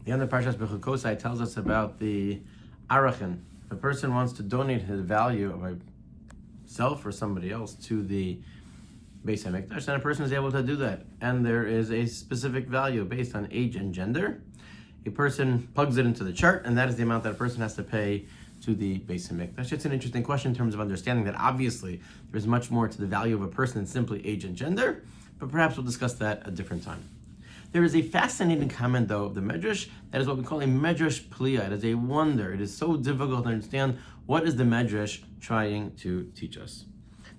The end of Parshas Behar-Bechukosai tells us about the Arachin. If a person wants to donate his value of himself or somebody else to the Beis HaMikdash, then a person is able to do that. And there is a specific value based on age and gender. A person plugs it into the chart, and that is the amount that a person has to pay to the Beis HaMikdash. It's an interesting question in terms of understanding that obviously there's much more to the value of a person than simply age and gender, but perhaps we'll discuss that a different time. There is a fascinating comment, though, of the Medrash that is what we call a Medrash Pliya. It is a wonder. It is so difficult to understand what is the Medrash trying to teach us.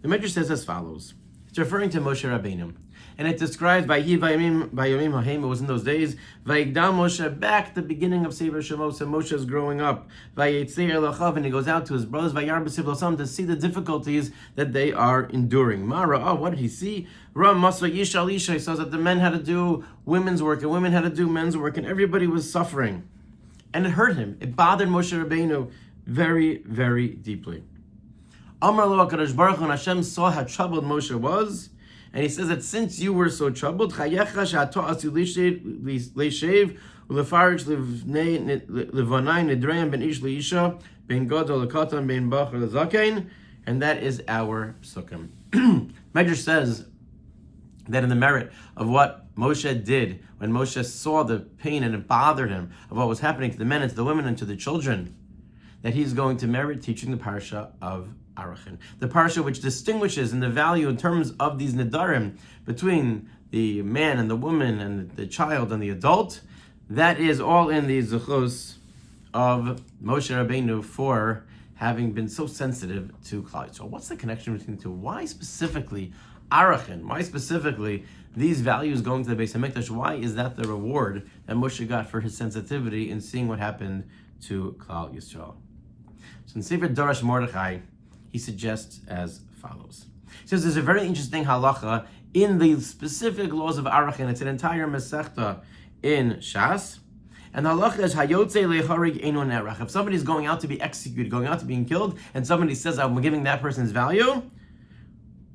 The Medrash says as follows. It's referring to Moshe Rabbeinu. And it describes Vayhi Vayomim Hahem, it was in those days, Vayigdal Moshe, back at the beginning of Sefer Shemos, and Moshe is growing up. Vayetzei Elachav, and he goes out to his brothers, Vayar B'Sivlosam, to see the difficulties that they are enduring. Mara, what did he see? Ram Masva Yishal Isha, he says that the men had to do women's work, and women had to do men's work, and everybody was suffering. And it hurt him. It bothered Moshe Rabbeinu very, very deeply. Amar Lo HaKadosh Baruch Hu, and Hashem saw how troubled Moshe was, and he says that since you were so troubled, Chayecha she'ato asu leishev ulefarich levanai nedreim ben ish leisha ben gadol lekatan ben bachar lezakein, and that is our psukim. Medrash says that in the merit of what Moshe did when Moshe saw the pain and it bothered him of what was happening to the men and to the women and to the children, that he's going to merit teaching the parsha of Arachin. The parsha which distinguishes in the value in terms of these nedarim between the man and the woman and the child and the adult, that is all in the zuchos of Moshe Rabbeinu for having been so sensitive to Klal Yisrael. What's the connection between the two? Why specifically Arachin? Why specifically these values going to the Beis HaMikdash? Why is that the reward that Moshe got for his sensitivity in seeing what happened to Klal Yisrael? So in Sefer Darash Mordechai, he suggests as follows. He says there's a very interesting halacha in the specific laws of Arachin. It's an entire Masechta in Shas. And the halacha is Hayotze leharig eino nerach. If somebody's going out to be executed, going out to being killed, and somebody says, I'm giving that person's value,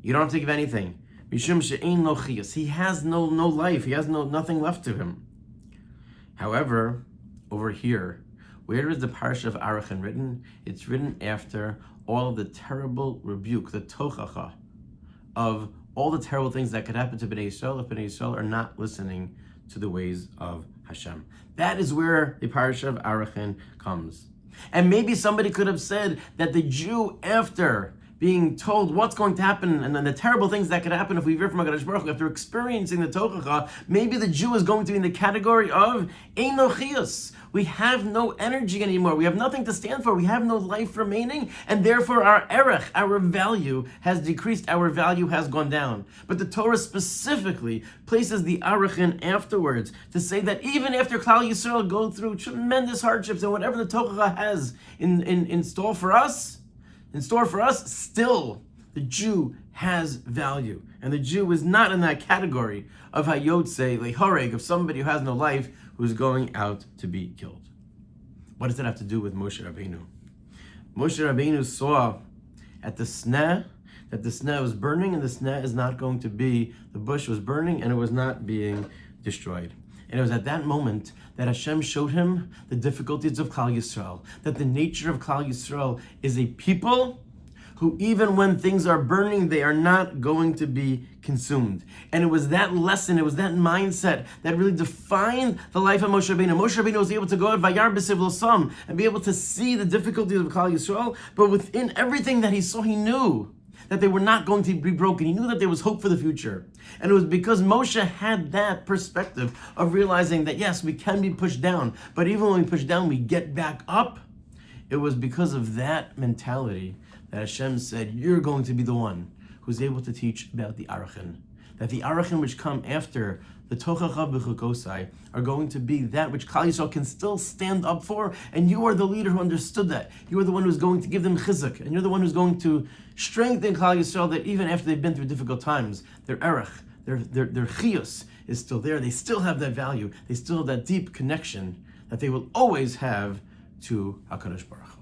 you don't have to give anything. Mishum she'ein lo chiyus. He has no life. He has nothing left to him. However, over here, where is the parsha of Arachin written? It's written after all of the terrible rebuke, the tochacha, of all the terrible things that could happen to Bnei Yisrael if Bnei Yisrael are not listening to the ways of Hashem. That is where the parsha of Arachin comes. And maybe somebody could have said that the Jew, after being told what's going to happen and then the terrible things that could happen if we veer from HaKadosh Baruch Hu, after experiencing the tochacha, maybe the Jew is going to be in the category of ein lo chiyus. We have no energy anymore. We have nothing to stand for. We have no life remaining, and therefore our erech, our value, has decreased. Our value has gone down. But the Torah specifically places the Arachin afterwards to say that even after Klal Yisrael go through tremendous hardships and whatever the tochacha has in store for us, still the Jew has value. And the Jew is not in that category of hayotze lehoreg, of somebody who has no life, who's going out to be killed. What does that have to do with Moshe Rabbeinu? Moshe Rabbeinu saw at the sneh that the sneh was burning, and the sneh is not going to be, the bush was burning and it was not being destroyed. And it was at that moment that Hashem showed him the difficulties of Klal Yisrael, that the nature of Klal Yisrael is a people who even when things are burning, they are not going to be consumed. And it was that lesson, it was that mindset that really defined the life of Moshe Rabbeinu. Moshe Rabbeinu was able to go out Vayar B'Sivlosam and be able to see the difficulties of Klal Yisrael, but within everything that he saw, he knew that they were not going to be broken. He knew that there was hope for the future. And it was because Moshe had that perspective of realizing that yes, we can be pushed down, but even when we push down, we get back up. It was because of that mentality that Hashem said, you're going to be the one who's able to teach about the Arachin. That the Arachin which come after the Tochacha B'Chukosai are going to be that which Klal Yisrael can still stand up for, and you are the leader who understood that. You are the one who's going to give them chizuk, and you're the one who's going to strengthen Klal Yisrael, that even after they've been through difficult times, their erech, their chiyus is still there. They still have that value. They still have that deep connection that they will always have to HaKadosh Baruch Hu.